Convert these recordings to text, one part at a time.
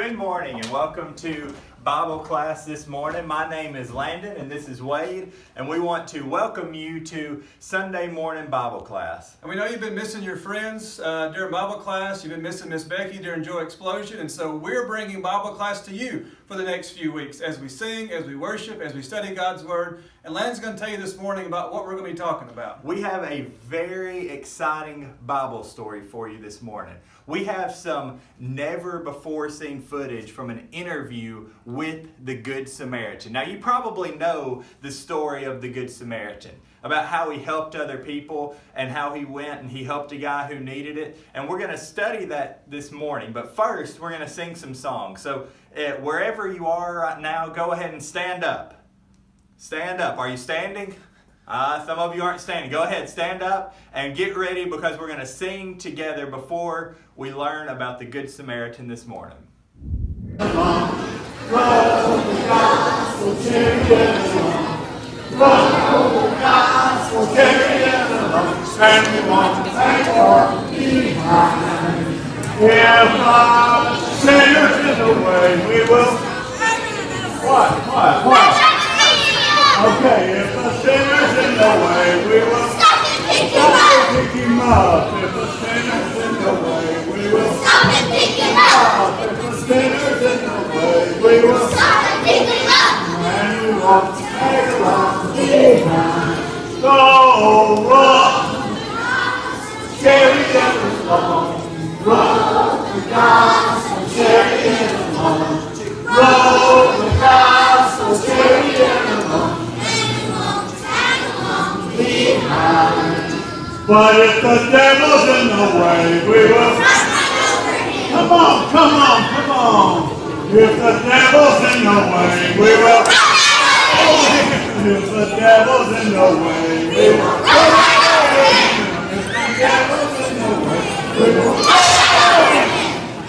Good morning and welcome to Bible class this morning. My name is Landon and this is Wade, and we want to welcome you to Sunday morning Bible class. And we know you've been missing your friends during Bible class. You've been missing Miss Becky during Joy Explosion, and so we're bringing Bible class to you for the next few weeks as we sing, as we worship, as we study God's Word. And Landon's going to tell you this morning about what we're going to be talking about. We have a very exciting Bible story for you this morning. We have some never before seen footage from an interview with the Good Samaritan. Now, you probably know the story of the Good Samaritan, about how he helped other people and how he went and he helped a guy who needed it. And we're going to study that this morning. But first, we're going to sing some songs. So wherever you are right now, go ahead and stand up. Stand up. Are you standing? Some of you aren't standing. Go ahead, stand up and get ready because we're going to sing together before we learn about the Good Samaritan this morning. Come on, roll the gospel chariot along. Roll the gospel chariot along. And we won't take far behind. If our sinners in the way, we will. What? Okay, if the sinner's in the way, we will stop and pick him up. If the sinner's in the way, we will stop and pick him up. If the sinner's in the way, we will stop and pick him up. And we won't tag along behind. So roll, chariot along. Roll the gospel chariot along. Roll the gospel chariot along. But if the devil's in the way, we will. Come on. If the devil's in the way, we will. If the devil's in the way, we will. If the devil's in the way, we will.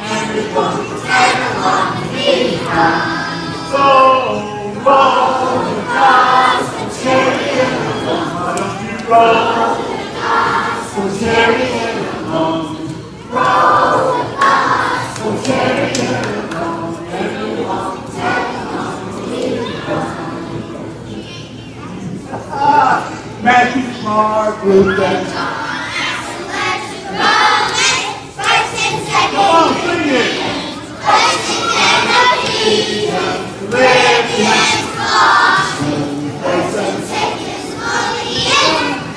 And we won't tag along behind. So roll the gospel chariot along. Why don't you roll? So chariot along, roll the gospel chariot along, and we won't tag along behind. Matthew, Mark, Luke, and John, first and second. Come on, sing it. Blessing and obedience, Philippians, Colossians, first and second,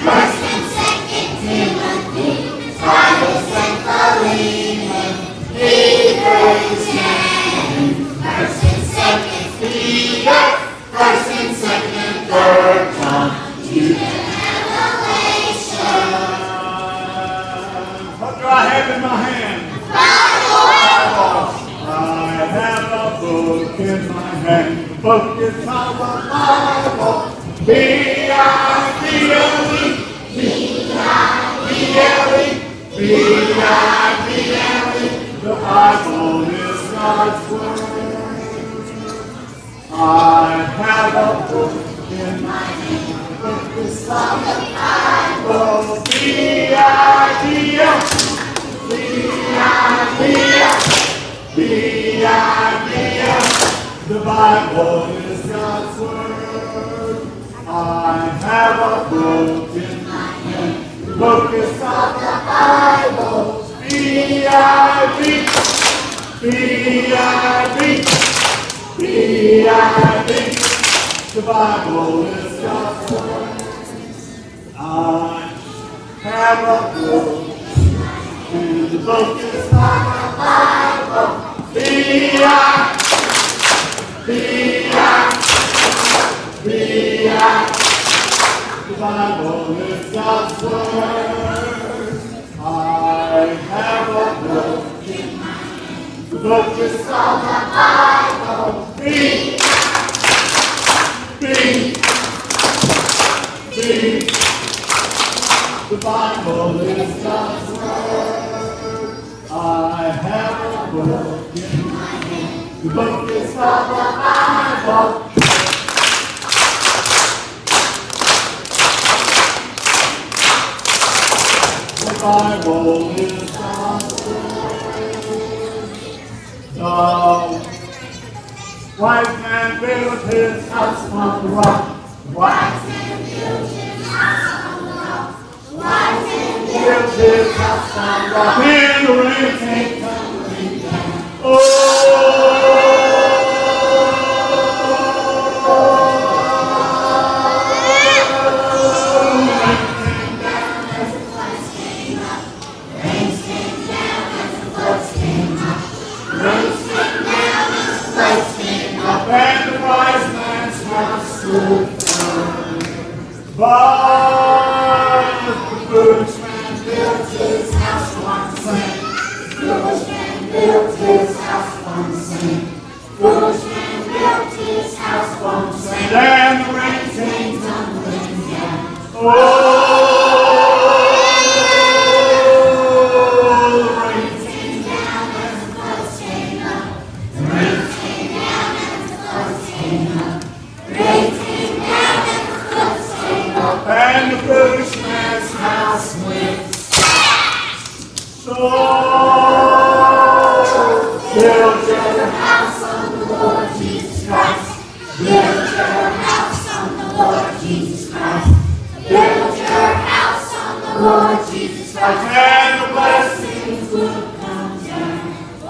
first and second Timothy, Titus and Philemon, Hebrews, James, first and second Peter, first and second Third John, Jude and Revelation. What do I have in my hand? Bible. I have a book in my hand. The book is called the Bible. B-I-B-L-E, B-I-B-L-E, B-I-B-L-E. The Bible is God's Word. I have a book in my hand. The book is called the Bible. B-I-B-L-E, B-I-B-L-E, B-I-B-L-E. The Bible is God's Word. I have a book in my hand. The book is called the Bible. B-I-B, B-I-B, B-I-B. The Bible is God's Word. I have a book, and the book is called the Bible. B-I-B, B-I-B. The Bible is God's Word. I have a book in my hand. The book is called the Bible. The Bible is God's Word. I have a book in my hand. The book is called the Bible. The Bible is God's Word. The Wise man built his house on the rock. Wise man built his house on the rock. Wise man built his house on the rock. And the rain came tumbling down. And the wise man's house stood firm. But the foolish man built his house on sand. Foolish man built his house on sand. Foolish man built his house on sand. And the rain came tumbling down. The rain came down as the floods came up. The rain came down as the floods came up. The rain came down as the floods came up. And the foolish man's house went. So build your house on the Lord Jesus Christ. Build your house on the Lord Jesus Christ. Build your house on the Lord Jesus Christ. And the blessings will come down. The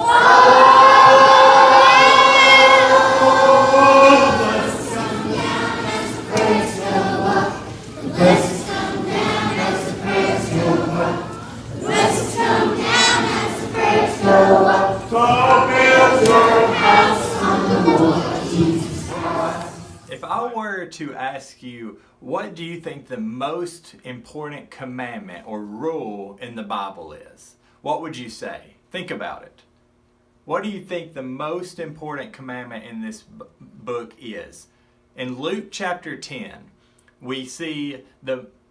blessings come down as the prayers go up. The blessings come down as the prayers go up. The blessings come down as the prayers go up. So build your house on the Lord Jesus Christ. If I were to ask you, what do you think the most important commandment or rule in the Bible is? What would you say? Think about it. What do you think the most important commandment in this book is? In Luke chapter 10, we see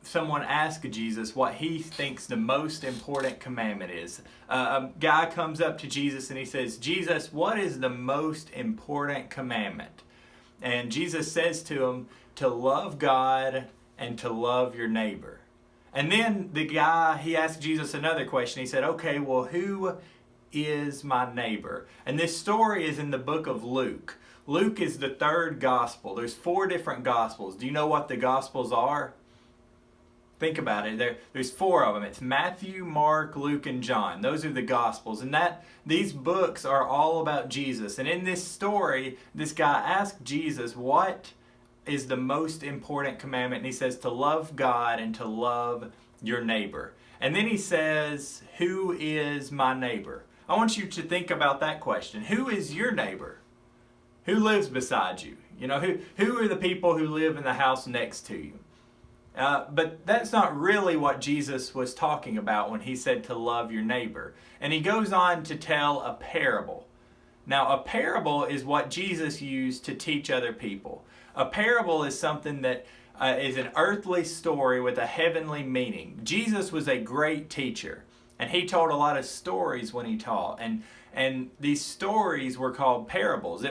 someone ask Jesus what he thinks the most important commandment is. A guy comes up to Jesus and he says, Jesus, what is the most important commandment? And Jesus says to him, to love God and to love your neighbor. And then the guy, he asked Jesus another question. He said, okay, well, who is my neighbor? And this story is in the book of Luke. Luke is the third gospel. There's 4 different gospels. Do you know what the gospels are? Think about it. There's 4 of them. It's Matthew, Mark, Luke, and John. Those are the Gospels. And these books are all about Jesus. And in this story, this guy asked Jesus, what is the most important commandment? And he says to love God and to love your neighbor. And then he says, who is my neighbor? I want you to think about that question. Who is your neighbor? Who lives beside you? You know, who are the people who live in the house next to you? But that's not really what Jesus was talking about when he said to love your neighbor. And he goes on to tell a parable. Now, a parable is what Jesus used to teach other people. A parable is something that is an earthly story with a heavenly meaning. Jesus was a great teacher, and he told a lot of stories when he taught. And these stories were called parables.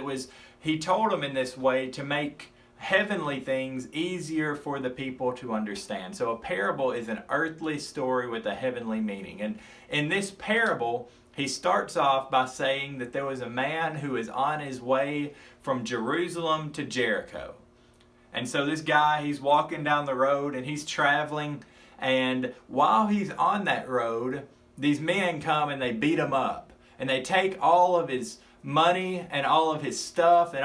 He told them in this way to make heavenly things easier for the people to understand. So a parable is an earthly story with a heavenly meaning. And in this parable, he starts off by saying that there was a man who is on his way from Jerusalem to Jericho. And so this guy, he's walking down the road and he's traveling. And while he's on that road, these men come and they beat him up. And they take all of his money and all of his stuff and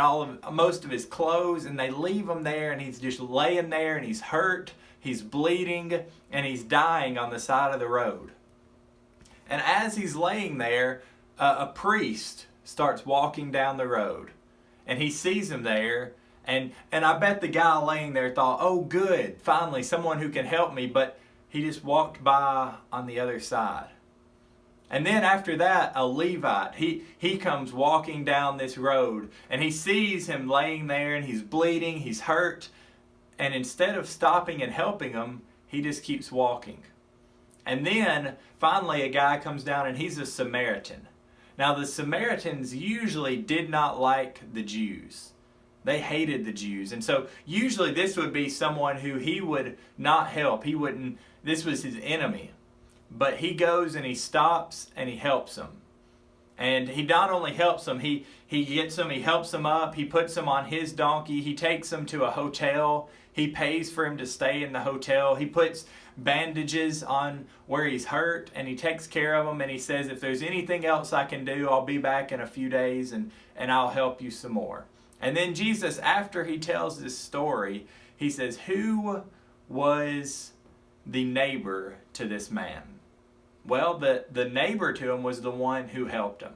most of his clothes, and they leave him there, and he's just laying there, and he's hurt, he's bleeding, and he's dying on the side of the road. And as he's laying there, a priest starts walking down the road, and he sees him there, and I bet the guy laying there thought, oh good, finally someone who can help me, but he just walked by on the other side. And then after that, a Levite, he comes walking down this road, and he sees him laying there, and he's bleeding, he's hurt, and instead of stopping and helping him, he just keeps walking. And then finally a guy comes down, and he's a Samaritan. Now the Samaritans usually did not like the Jews. They hated the Jews, and so usually this would be someone who he would not help. This was his enemy. But he goes and he stops and he helps him. And he not only helps him, he gets him, he helps him up, he puts him on his donkey, he takes him to a hotel, he pays for him to stay in the hotel, he puts bandages on where he's hurt, and he takes care of him, and he says, if there's anything else I can do, I'll be back in a few days and I'll help you some more. And then Jesus, after he tells this story, he says, who was the neighbor to this man? Well, the neighbor to him was the one who helped him.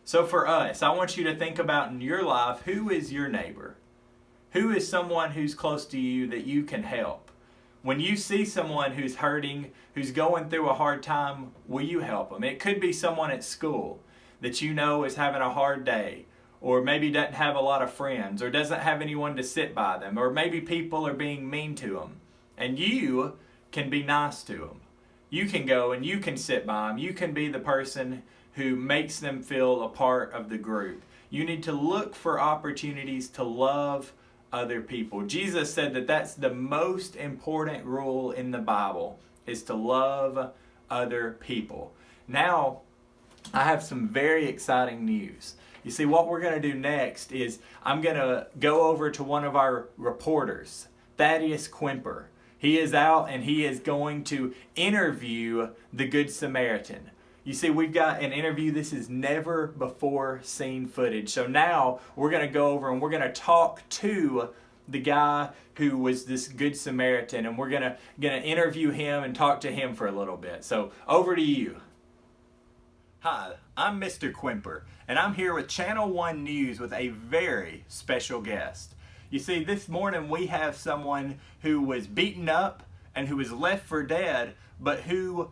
So for us, I want you to think about in your life, who is your neighbor? Who is someone who's close to you that you can help? When you see someone who's hurting, who's going through a hard time, will you help them? It could be someone at school that you know is having a hard day, or maybe doesn't have a lot of friends, or doesn't have anyone to sit by them, or maybe people are being mean to them, and you can be nice to them. You can go and you can sit by them. You can be the person who makes them feel a part of the group. You need to look for opportunities to love other people. Jesus said that that's the most important rule in the Bible, is to love other people. Now, I have some very exciting news. You see, what we're going to do next is I'm going to go over to one of our reporters, Thaddeus Quimper. He is out and he is going to interview the Good Samaritan. You see, we've got an interview. This is never before seen footage. So now we're going to go over and we're going to talk to the guy who was this Good Samaritan, and we're going to interview him and talk to him for a little bit. So over to you. Hi, I'm Mr. Quimper, and I'm here with Channel 1 News with a very special guest. You see, this morning we have someone who was beaten up and who was left for dead, but who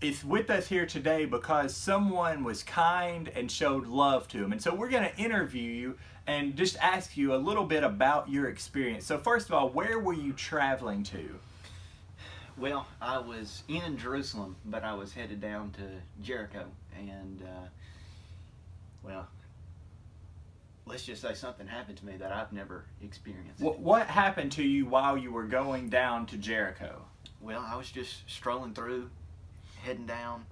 is with us here today because someone was kind and showed love to him. And so we're going to interview you and just ask you a little bit about your experience. So first of all, where were you traveling to? Well, I was in Jerusalem, but I was headed down to Jericho, and well, let's just say something happened to me that I've never experienced. What happened to you while you were going down to Jericho? Well, I was just strolling through, heading down.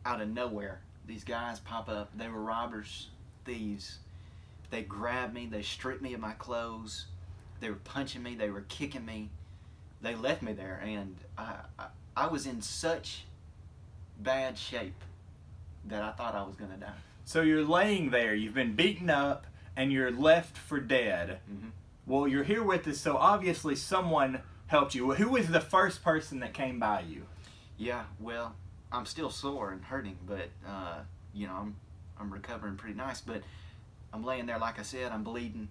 Out of nowhere, these guys pop up. They were robbers, thieves. They grabbed me, they stripped me of my clothes, they were punching me, they were kicking me. They left me there, and I was in such bad shape that I thought I was going to die. So you're laying there, you've been beaten up, and you're left for dead. Mm-hmm. Well, you're here with us, so obviously someone helped you. Who was the first person that came by you? Yeah, well, I'm still sore and hurting, but I'm recovering pretty nice. But I'm laying there, like I said, I'm bleeding,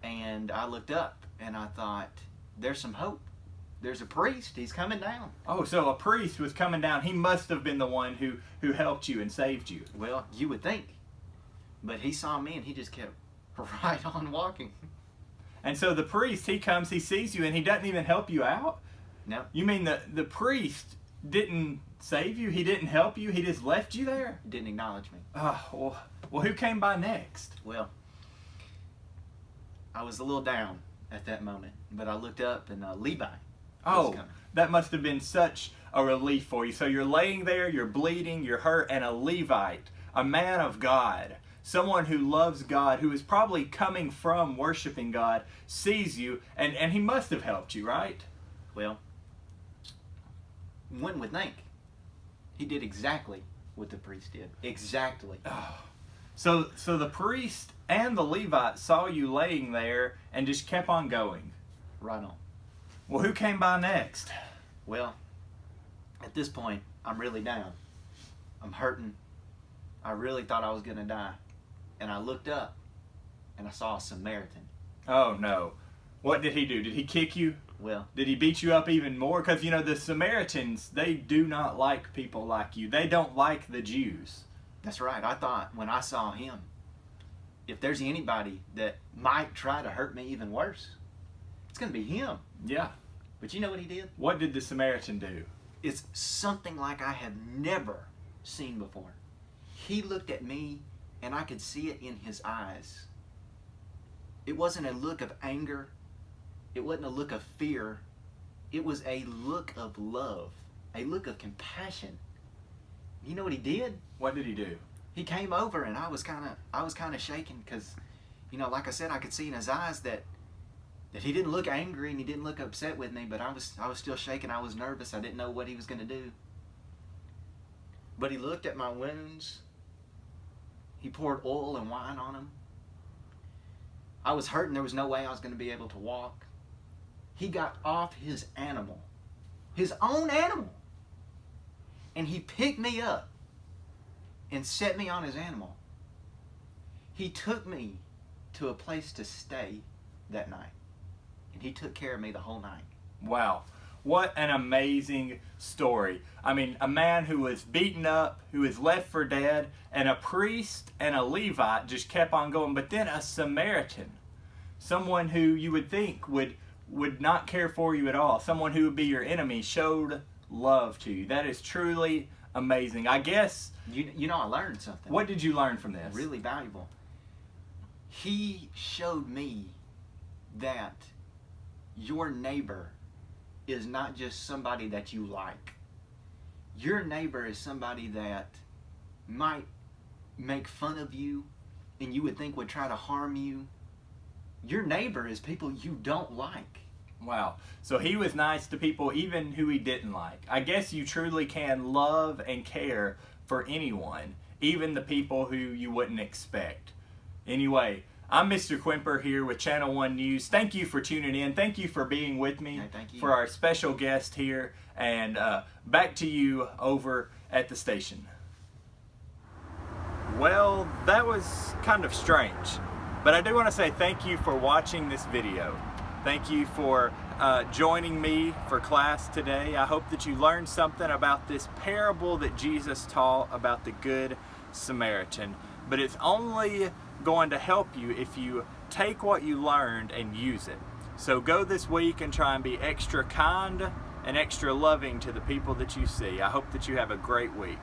and I looked up and I thought, there's some hope. There's a priest. He's coming down. Oh, so a priest was coming down. He must have been the one who helped you and saved you. Well, you would think, but he saw me and he just kept right on walking. And so the priest, he comes, he sees you, and he doesn't even help you out? No. You mean the priest didn't save you? He didn't help you? He just left you there? Didn't acknowledge me. Oh, well, who came by next? Well, I was a little down at that moment, but I looked up and Levi was coming. That must have been such a relief for you. So you're laying there, you're bleeding, you're hurt, and a Levite, a man of God, someone who loves God, who is probably coming from worshiping God, sees you, and he must have helped you, right? Well, one would think. He did exactly what the priest did. Exactly. Oh. So the priest and the Levite saw you laying there and just kept on going. Right on. Well, who came by next? Well, at this point, I'm really down. I'm hurting. I really thought I was going to die. And I looked up and I saw a Samaritan. Oh, no. What did he do? Did he kick you? Well, did he beat you up even more? Because, the Samaritans, they do not like people like you. They don't like the Jews. That's right. I thought when I saw him, if there's anybody that might try to hurt me even worse, it's going to be him. Yeah. But you know what he did? What did the Samaritan do? It's something like I have never seen before. He looked at me and I could see it in his eyes. It wasn't a look of anger. It wasn't a look of fear. It was a look of love, a look of compassion. You know what he did? What did he do? he came over, and I was kind of shaking because, you know, like I said, I could see in his eyes that he didn't look angry and he didn't look upset with me, but I was still shaking. I was nervous. I didn't know what he was going to do. But he looked at my wounds. He poured oil and wine on them. I was hurting. There was no way I was going to be able to walk. He got off his animal, his own animal, and he picked me up and set me on his animal. He took me to a place to stay that night, and he took care of me the whole night. Wow. What an amazing story. I mean, a man who was beaten up, who was left for dead, and a priest and a Levite just kept on going. But then a Samaritan, someone who you would think would not care for you at all, someone who would be your enemy, showed love to you. That is truly amazing. I guess... You know, I learned something. What did you learn from this? Really valuable. He showed me that your neighbor is not just somebody that you like. Your neighbor is somebody that might make fun of you and you would think would try to harm you. Your neighbor is people you don't like. Wow. So he was nice to people even who he didn't like. I guess you truly can love and care for anyone, even the people who you wouldn't expect. Anyway, I'm Mr. Quimper here with Channel 1 News. Thank you for tuning in. Thank you for being with me, thank you. For our special guest here. And back to you over at the station. Well, that was kind of strange. But I do want to say thank you for watching this video. Thank you for joining me for class today. I hope that you learned something about this parable that Jesus taught about the Good Samaritan. But it's only going to help you if you take what you learned and use it. So go this week and try and be extra kind and extra loving to the people that you see. I hope that you have a great week.